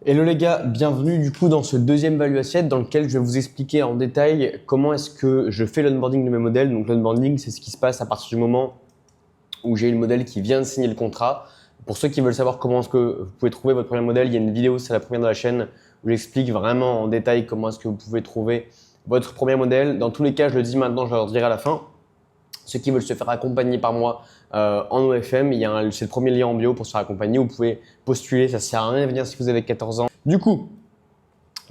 Hello les gars, bienvenue du coup dans ce deuxième Value Assiette dans lequel je vais vous expliquer en détail comment est-ce que je fais l'onboarding de mes modèles. Donc l'onboarding, c'est ce qui se passe à partir du moment où j'ai le modèle qui vient de signer le contrat. Pour ceux qui veulent savoir comment est-ce que vous pouvez trouver votre premier modèle, il y a une vidéo, c'est la première de la chaîne, où j'explique vraiment en détail comment est-ce que vous pouvez trouver votre premier modèle. Dans tous les cas, je le dis maintenant, je leur dirai à la fin. Ceux qui veulent se faire accompagner par moi en OFM, c'est le premier lien en bio pour se faire accompagner. Vous pouvez postuler, ça ne sert à rien de venir si vous avez 14 ans. Du coup,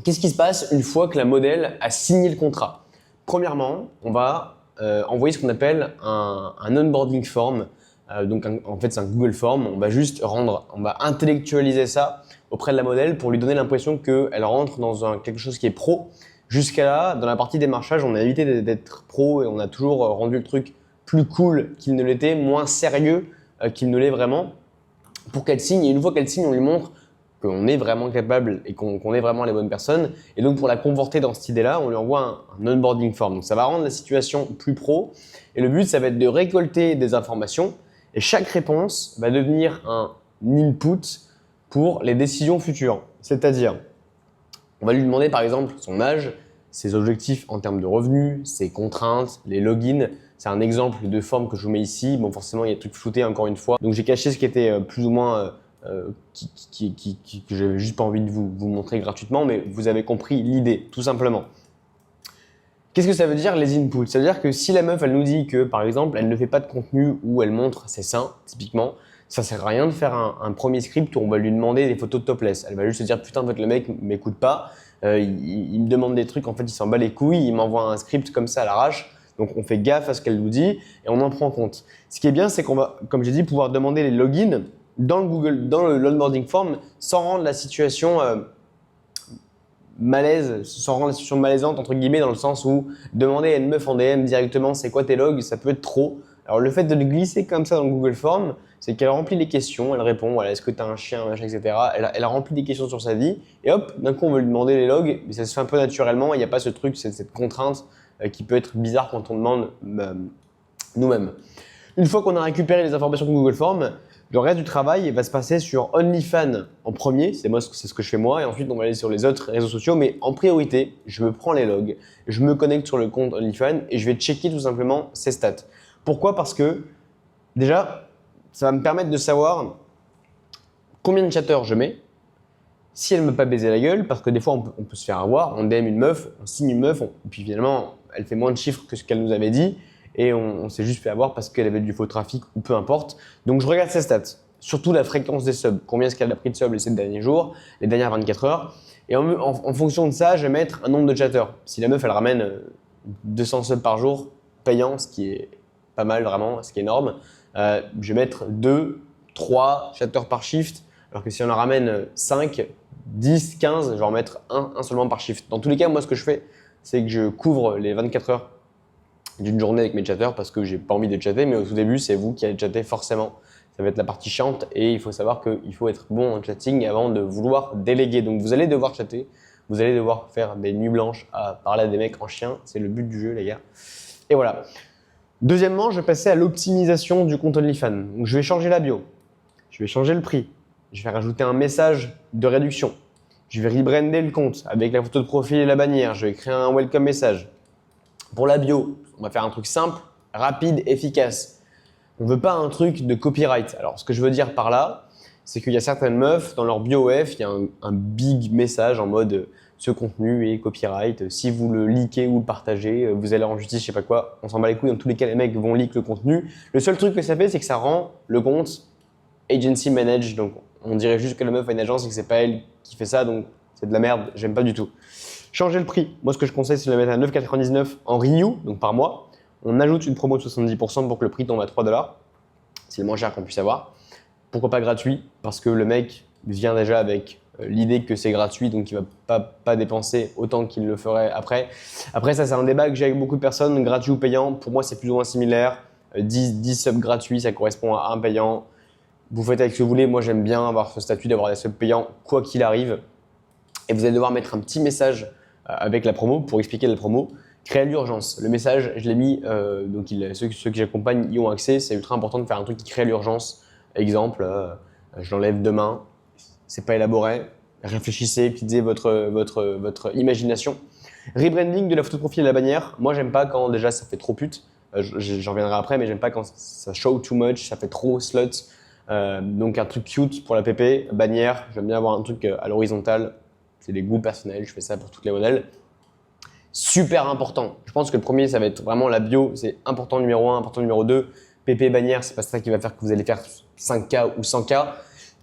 qu'est-ce qui se passe une fois que la modèle a signé le contrat? Premièrement, on va envoyer ce qu'on appelle un onboarding form. En fait, c'est un Google Form. On va intellectualiser ça auprès de la modèle pour lui donner l'impression qu'elle rentre dans quelque chose qui est pro. Jusqu'à là, dans la partie démarchage, on a évité d'être pro et on a toujours rendu le truc plus cool qu'il ne l'était, moins sérieux qu'il ne l'est vraiment, pour qu'elle signe. Et une fois qu'elle signe, on lui montre qu'on est vraiment capable et qu'on est vraiment les bonnes personnes. Et donc, pour la conforter dans cette idée-là, on lui envoie un onboarding form. Donc, ça va rendre la situation plus pro. Et le but, ça va être de récolter des informations. Et chaque réponse va devenir un input pour les décisions futures. C'est-à-dire, on va lui demander par exemple son âge, ses objectifs en termes de revenus, ses contraintes, les logins. C'est un exemple de forme que je vous mets ici. Bon, forcément, il y a des trucs floutés encore une fois. Donc, j'ai caché ce qui était plus ou moins que j'avais juste pas envie de vous montrer gratuitement, mais vous avez compris l'idée, tout simplement. Qu'est-ce que ça veut dire les inputs? Ça veut dire que si la meuf, elle nous dit que, par exemple, elle ne fait pas de contenu où elle montre ses seins, typiquement, ça sert à rien de faire un premier script où on va lui demander des photos de topless. Elle va juste se dire, putain, en fait, le mec m'écoute pas, il me demande des trucs, en fait, il s'en bat les couilles, il m'envoie un script comme ça à l'arrache. Donc, on fait gaffe à ce qu'elle nous dit et on en prend compte. Ce qui est bien, c'est qu'on va, comme j'ai dit, pouvoir demander les logins dans l'onboarding form sans rendre la situation malaisante entre guillemets, dans le sens où demander à une meuf en DM directement c'est quoi tes logs, ça peut être trop. Alors le fait de le glisser comme ça dans le Google Form, c'est qu'elle remplit les questions, elle répond voilà, est-ce que tu as un chien, machin, etc. Elle a rempli des questions sur sa vie et hop, d'un coup on veut lui demander les logs, mais ça se fait un peu naturellement, il n'y a pas ce truc, cette contrainte qui peut être bizarre quand on demande nous-mêmes. Une fois qu'on a récupéré les informations de Google Form, le reste du travail va se passer sur OnlyFans en premier, c'est ce que je fais moi, et ensuite on va aller sur les autres réseaux sociaux, mais en priorité, je me prends les logs, je me connecte sur le compte OnlyFans et je vais checker tout simplement ses stats. Pourquoi? Parce que déjà, ça va me permettre de savoir combien de chatteurs je mets, si elle ne me pas baiser la gueule, parce que des fois on peut se faire avoir, on DM une meuf, on signe une meuf, puis finalement elle fait moins de chiffres que ce qu'elle nous avait dit, et on s'est juste fait avoir parce qu'elle avait du faux trafic ou peu importe. Donc je regarde ses stats, surtout la fréquence des subs, combien est-ce qu'elle a pris de subs les 7 derniers jours, les dernières 24 heures. Et en fonction de ça, je vais mettre un nombre de chatteurs. Si la meuf elle ramène 200 subs par jour, payant, ce qui est pas mal vraiment, ce qui est énorme, je vais mettre 2, 3 chatteurs par shift, alors que si on en ramène 5, 10, 15, je vais en mettre un seulement par shift. Dans tous les cas, moi ce que je fais, c'est que je couvre les 24 heures d'une journée avec mes chatteurs parce que j'ai pas envie de chatter, mais au tout début, c'est vous qui allez chatter forcément. Ça va être la partie chiante et il faut savoir qu'il faut être bon en chatting avant de vouloir déléguer. Donc vous allez devoir chatter, vous allez devoir faire des nuits blanches à parler à des mecs en chien, c'est le but du jeu les gars. Et voilà. Deuxièmement, je vais passer à l'optimisation du compte OnlyFans. Donc je vais changer la bio, je vais changer le prix, je vais rajouter un message de réduction, je vais rebrander le compte avec la photo de profil et la bannière, je vais créer un welcome message. Pour la bio, on va faire un truc simple, rapide, efficace. On ne veut pas un truc de copyright. Alors, ce que je veux dire par là, c'est qu'il y a certaines meufs, dans leur bio OF, il y a un big message en mode ce contenu est copyright. Si vous le leakez ou le partagez, vous allez en justice, je sais pas quoi. On s'en bat les couilles. Dans tous les cas, les mecs vont leak le contenu. Le seul truc que ça fait, c'est que ça rend le compte agency managed. Donc, on dirait juste que la meuf a une agence et que c'est pas elle qui fait ça. Donc, c'est de la merde. J'aime pas du tout. Changer le prix. Moi, ce que je conseille, c'est de le mettre à 9,99 en renew, donc par mois. On ajoute une promo de 70% pour que le prix tombe à 3 $. C'est le moins cher qu'on puisse avoir. Pourquoi pas gratuit? Parce que le mec vient déjà avec l'idée que c'est gratuit, donc il va pas dépenser autant qu'il le ferait après. Après, ça, c'est un débat que j'ai avec beaucoup de personnes, gratuit ou payant. Pour moi, c'est plus ou moins similaire. 10 subs gratuits, ça correspond à un payant. Vous faites avec ce que vous voulez. Moi, j'aime bien avoir ce statut d'avoir des subs payants, quoi qu'il arrive. Et vous allez devoir mettre un petit message avec la promo pour expliquer la promo. Créer l'urgence. Le message, je l'ai mis, donc ceux qui j'accompagne y ont accès. C'est ultra important de faire un truc qui crée l'urgence. Exemple, je l'enlève demain. C'est pas élaboré. réfléchissez, utilisez votre imagination. Rebranding de la photo de profil et de la bannière. Moi, j'aime pas quand déjà ça fait trop pute. J'en reviendrai après, mais j'aime pas quand ça show too much, ça fait trop slut. Donc un truc cute pour la PP. Bannière, j'aime bien avoir un truc à l'horizontale. C'est des goûts personnels, je fais ça pour tous les modèles. Super important. Je pense que le premier, ça va être vraiment la bio. C'est important numéro 1, important numéro 2. PP bannière, c'est pas ça qui va faire que vous allez faire 5K ou 100K.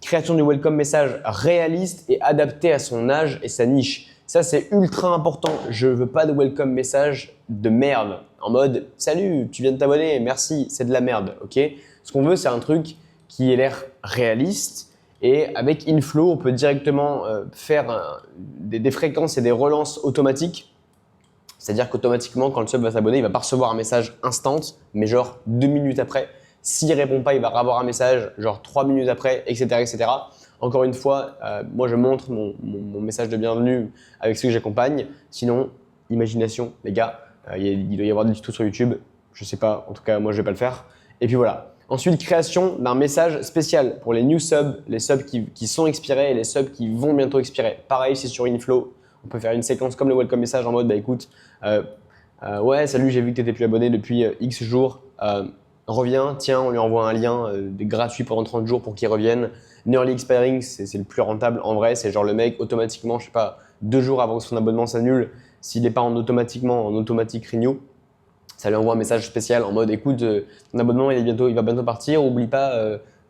Création du welcome message réaliste et adapté à son âge et sa niche. Ça, c'est ultra important. Je veux pas de welcome message de merde. En mode, salut, tu viens de t'abonner, merci, c'est de la merde, ok? Ce qu'on veut, c'est un truc qui ait l'air réaliste. Et avec Inflow, on peut directement faire des fréquences et des relances automatiques. C'est-à-dire qu'automatiquement, quand le sub va s'abonner, il va pas recevoir un message instant, mais genre 2 minutes après. S'il répond pas, il va avoir un message genre 3 minutes après, etc. etc. Encore une fois, moi je montre mon message de bienvenue avec ceux que j'accompagne. Sinon, imagination, les gars, il doit y avoir des tutos sur YouTube. Je sais pas, en tout cas, moi je vais pas le faire. Et puis voilà. Ensuite, création d'un message spécial pour les new subs, les subs qui sont expirés et les subs qui vont bientôt expirer. Pareil, c'est sur Inflow. On peut faire une séquence comme le welcome message en mode bah écoute, ouais, salut, j'ai vu que tu n'étais plus abonné depuis X jours. Reviens, tiens, on lui envoie un lien gratuit pendant 30 jours pour qu'il revienne. Nearly expiring, c'est le plus rentable en vrai. C'est genre le mec, automatiquement, je sais pas, 2 jours avant que son abonnement s'annule, s'il n'est pas en automatique renew, ça lui envoie un message spécial en mode écoute, ton abonnement il va bientôt partir, oublie pas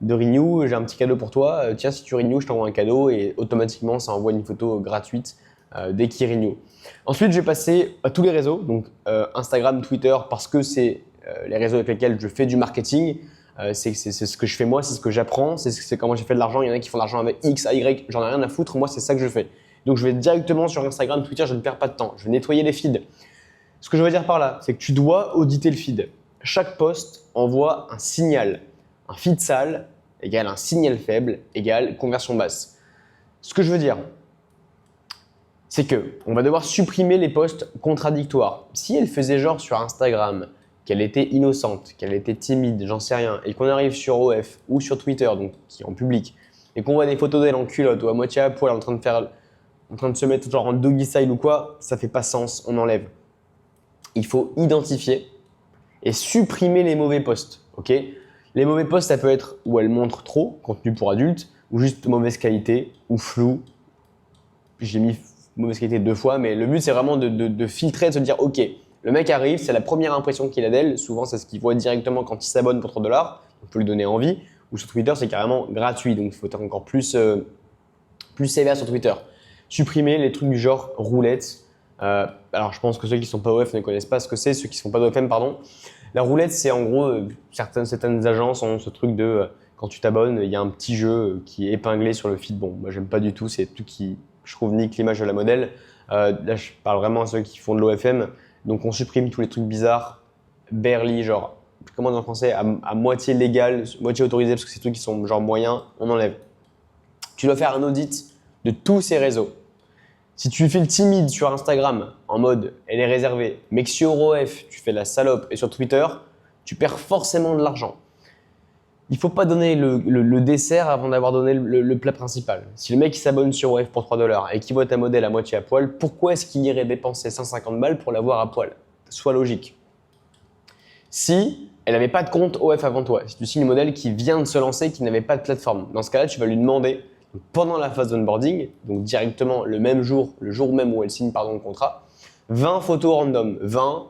de renew, j'ai un petit cadeau pour toi. Tiens, si tu renew, je t'envoie un cadeau et automatiquement, ça envoie une photo gratuite dès qu'il renew. Ensuite, je vais passer à tous les réseaux, donc Instagram, Twitter, parce que c'est les réseaux avec lesquels je fais du marketing. C'est ce que je fais moi, c'est ce que j'apprends, c'est comment j'ai fait de l'argent. Il y en a qui font de l'argent avec X, Y, j'en ai rien à foutre. Moi, c'est ça que je fais. Donc, je vais directement sur Instagram, Twitter, je ne perds pas de temps. Je vais nettoyer les feeds. Ce que je veux dire par là, c'est que tu dois auditer le feed. Chaque post envoie un signal. Un feed sale égale un signal faible égale conversion basse. Ce que je veux dire, c'est qu'on va devoir supprimer les posts contradictoires. Si elle faisait genre sur Instagram qu'elle était innocente, qu'elle était timide, j'en sais rien, et qu'on arrive sur OF ou sur Twitter, donc qui est en public, et qu'on voit des photos d'elle en culotte ou à moitié à poil en train de se mettre genre en doggy style ou quoi, ça fait pas sens, on enlève. Il faut identifier et supprimer les mauvais posts, ok? Les mauvais posts, ça peut être où elle montre trop, contenu pour adultes, ou juste mauvaise qualité, ou flou. J'ai mis mauvaise qualité 2 fois, mais le but c'est vraiment de filtrer, de se dire ok, le mec arrive, c'est la première impression qu'il a d'elle, souvent c'est ce qu'il voit directement quand il s'abonne pour $3, on peut lui donner envie, ou sur Twitter c'est carrément gratuit, donc il faut être encore plus sévère sur Twitter. Supprimer les trucs du genre roulette, alors je pense que ceux qui ne sont pas OF ne connaissent pas ce que c'est, ceux qui ne sont pas d'OFM pardon. La roulette c'est en gros, certaines agences ont ce truc de quand tu t'abonnes, il y a un petit jeu qui est épinglé sur le feed, bon moi j'aime pas du tout, c'est tout qui je trouve nique l'image de la modèle. Là, je parle vraiment à ceux qui font de l'OFM. Donc, on supprime tous les trucs bizarres, barely, genre, comment on dit en français, à moitié légal, moitié autorisé, parce que c'est des trucs qui sont genre moyens, on enlève. Tu dois faire un audit de tous ces réseaux. Si tu fais le timide sur Instagram, en mode elle est réservée, mais que sur OF, tu fais la salope et sur Twitter, tu perds forcément de l'argent. Il ne faut pas donner le dessert avant d'avoir donné le plat principal. Si le mec s'abonne sur OF pour $3 et qu'il voit ta modèle à moitié à poil, pourquoi est-ce qu'il irait dépenser 150 balles pour l'avoir à poil? Sois logique. Si elle n'avait pas de compte OF avant toi, si tu signes une modèle qui vient de se lancer, qui n'avait pas de plateforme, dans ce cas-là, tu vas lui demander, pendant la phase d'onboarding, donc directement le jour même où elle signe le contrat, 20 photos random. 20,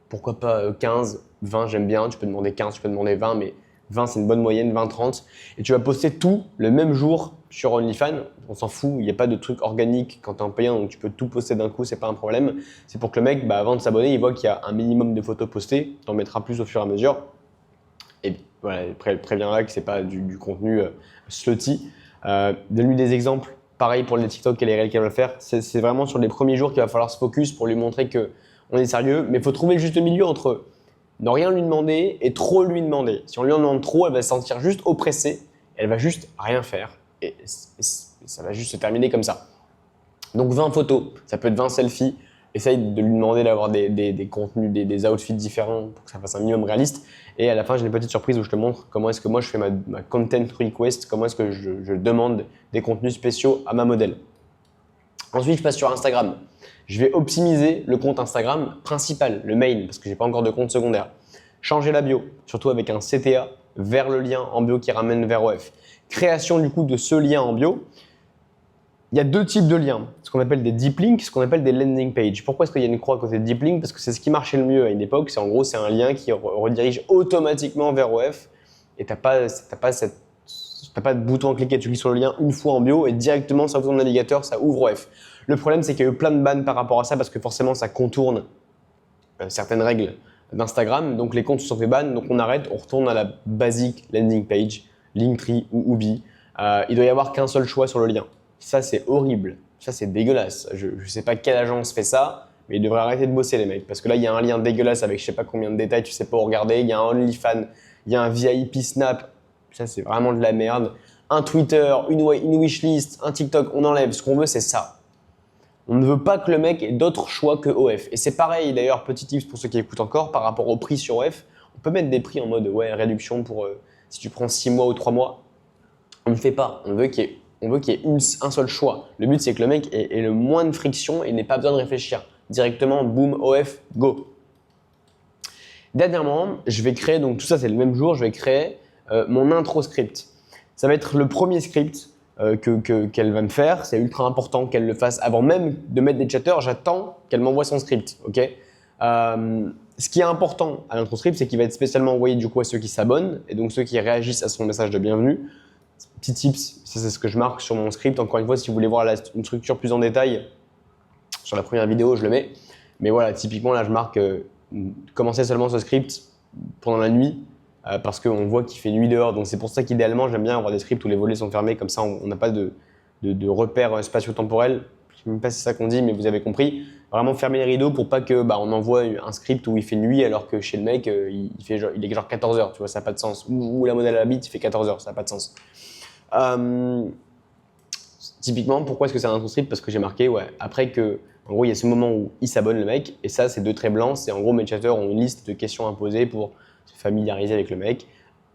pourquoi pas 15, 20 j'aime bien, tu peux demander 15, tu peux demander 20, mais 20 c'est une bonne moyenne, 20-30. Et tu vas poster tout le même jour sur OnlyFans. On s'en fout, il n'y a pas de truc organique quand tu es en payant, donc tu peux tout poster d'un coup, c'est pas un problème. C'est pour que le mec, avant de s'abonner, il voit qu'il y a un minimum de photos postées, tu en mettras plus au fur et à mesure. Et voilà, préviens-la que c'est pas du contenu slutty. Donne-lui des exemples, pareil pour les TikTok et les Reels qu'elle va faire. C'est vraiment sur les premiers jours qu'il va falloir se focus pour lui montrer qu'on est sérieux, mais il faut trouver le juste milieu entre ne rien lui demander et trop lui demander. Si on lui en demande trop, elle va se sentir juste oppressée, elle va juste rien faire et ça va juste se terminer comme ça. Donc 20 photos, ça peut être 20 selfies. Essaye de lui demander d'avoir des contenus, des outfits différents pour que ça fasse un minimum réaliste. Et à la fin, j'ai une petite surprise où je te montre comment est-ce que moi je fais ma content request, comment est-ce que je demande des contenus spéciaux à ma modèle. Ensuite, je passe sur Instagram. Je vais optimiser le compte Instagram principal, le main, parce que je n'ai pas encore de compte secondaire. Changer la bio, surtout avec un CTA vers le lien en bio qui ramène vers OF. Création du coup de ce lien en bio. Il y a deux types de liens, ce qu'on appelle des deep links, ce qu'on appelle des landing pages. Pourquoi est-ce qu'il y a une croix à côté de deep link? Parce que c'est ce qui marchait le mieux à une époque. C'est en gros, c'est un lien qui redirige automatiquement vers OF et t'as pas de bouton à cliquer. Tu cliques sur le lien une fois en bio et directement sur ton navigateur, ça ouvre OF. Le problème, c'est qu'il y a eu plein de bans par rapport à ça parce que forcément, ça contourne certaines règles d'Instagram. Donc, les comptes se sont fait ban. Donc, on arrête, on retourne à la basique landing page, Linktree ou Ubi. Il doit y avoir qu'un seul choix sur le lien. Ça, c'est horrible. Ça, c'est dégueulasse. Je ne sais pas quelle agence fait ça, mais ils devraient arrêter de bosser, les mecs. Parce que là, il y a un lien dégueulasse avec je ne sais pas combien de détails, tu ne sais pas où regarder. Il y a un OnlyFans, il y a un VIP Snap. Ça, c'est vraiment de la merde. Un Twitter, une wishlist, un TikTok, on enlève. Ce qu'on veut, c'est ça. On ne veut pas que le mec ait d'autres choix que OF. Et c'est pareil, d'ailleurs, petit tips pour ceux qui écoutent encore, par rapport au prix sur OF. On peut mettre des prix en mode réduction pour si tu prends 6 mois ou 3 mois. On ne fait pas. On veut qu'il y ait un seul choix. Le but, c'est que le mec ait le moins de friction et n'ait pas besoin de réfléchir. Directement, boum, OF, go. Dernièrement, je vais créer, donc tout ça, c'est le même jour, je vais créer mon intro script. Ça va être le premier script qu'elle va me faire. C'est ultra important qu'elle le fasse avant même de mettre des chatters. J'attends qu'elle m'envoie son script. Okay, ce qui est important à l'intro script, c'est qu'il va être spécialement envoyé du coup à ceux qui s'abonnent et donc ceux qui réagissent à son message de bienvenue. Petit tips, ça c'est ce que je marque sur mon script. Encore une fois, si vous voulez voir une structure plus en détail, sur la première vidéo, je le mets. Mais voilà, typiquement là, je marque commencer seulement ce script pendant la nuit parce qu'on voit qu'il fait nuit dehors. Donc c'est pour ça qu'idéalement, j'aime bien avoir des scripts où les volets sont fermés. Comme ça, on n'a pas de repères spatio-temporels. Je ne sais même pas si c'est ça qu'on dit, mais vous avez compris. Vraiment fermer les rideaux pour pas que on envoie un script où il fait nuit alors que chez le mec, il est genre 14h. Tu vois, ça n'a pas de sens. Ou la modèle habite, il fait 14h, ça n'a pas de sens. Typiquement, pourquoi est-ce que c'est un intro script? Parce que j'ai marqué, après que, en gros, il y a ce moment où il s'abonne le mec, et ça, c'est deux traits blancs. C'est en gros, mes chatters ont une liste de questions à poser pour se familiariser avec le mec.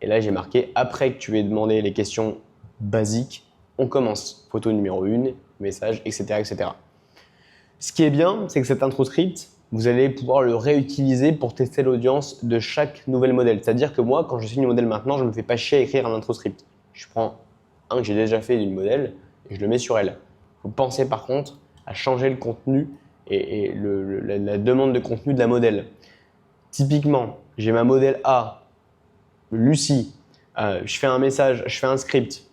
Et là, j'ai marqué, après que tu aies demandé les questions basiques, on commence. Photo numéro 1, message, etc., etc. Ce qui est bien, c'est que cet intro script, vous allez pouvoir le réutiliser pour tester l'audience de chaque nouvel modèle. C'est-à-dire que moi, quand je suis une modèle maintenant, je ne me fais pas chier à écrire un intro script. Je prends un que j'ai déjà fait d'une modèle et je le mets sur elle. Il faut penser par contre à changer le contenu et la demande de contenu de la modèle. Typiquement, j'ai ma modèle A, Lucie, je fais un message, je fais un script.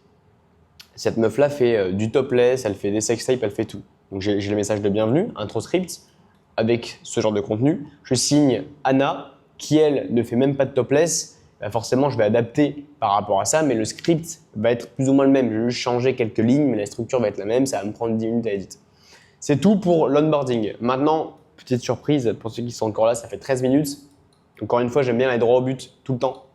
Cette meuf-là fait du topless, elle fait des sextapes, elle fait tout. Donc j'ai le message de bienvenue, intro script, avec ce genre de contenu. Je signe Anna, qui elle ne fait même pas de topless. Forcément, je vais adapter par rapport à ça, mais le script va être plus ou moins le même. Je vais juste changer quelques lignes, mais la structure va être la même. Ça va me prendre 10 minutes à éditer. C'est tout pour l'onboarding. Maintenant, petite surprise, pour ceux qui sont encore là, ça fait 13 minutes. Encore une fois, j'aime bien aller droit au but tout le temps.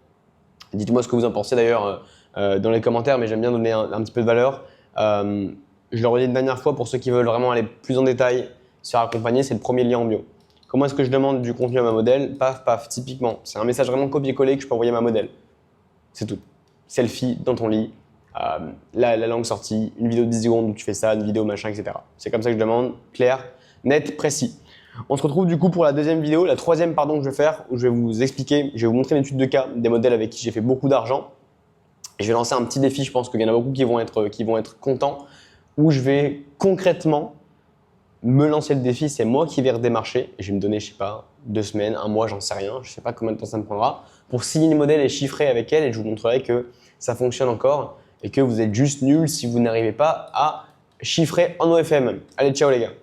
Dites-moi ce que vous en pensez d'ailleurs dans les commentaires, mais j'aime bien donner un petit peu de valeur. Je le redis une dernière fois, pour ceux qui veulent vraiment aller plus en détail, se faire accompagner, c'est le premier lien en bio. Comment est-ce que je demande du contenu à ma modèle? Paf, paf, typiquement. C'est un message vraiment copier-coller que je peux envoyer à ma modèle. C'est tout. Selfie dans ton lit, la langue sortie, une vidéo de 10 secondes où tu fais ça, une vidéo machin, etc. C'est comme ça que je demande, clair, net, précis. On se retrouve du coup pour la deuxième vidéo, la troisième pardon que je vais faire, où je vais vous expliquer, je vais vous montrer une étude de cas des modèles avec qui j'ai fait beaucoup d'argent. Et je vais lancer un petit défi, je pense qu'il y en a beaucoup qui vont être contents, où je vais concrètement me lancer le défi, c'est moi qui vais redémarcher. Et je vais me donner, je sais pas, 2 semaines, 1 mois, j'en sais rien. Je sais pas combien de temps ça me prendra pour signer le modèle et chiffrer avec elle. Et je vous montrerai que ça fonctionne encore et que vous êtes juste nul si vous n'arrivez pas à chiffrer en OFM. Allez, ciao les gars.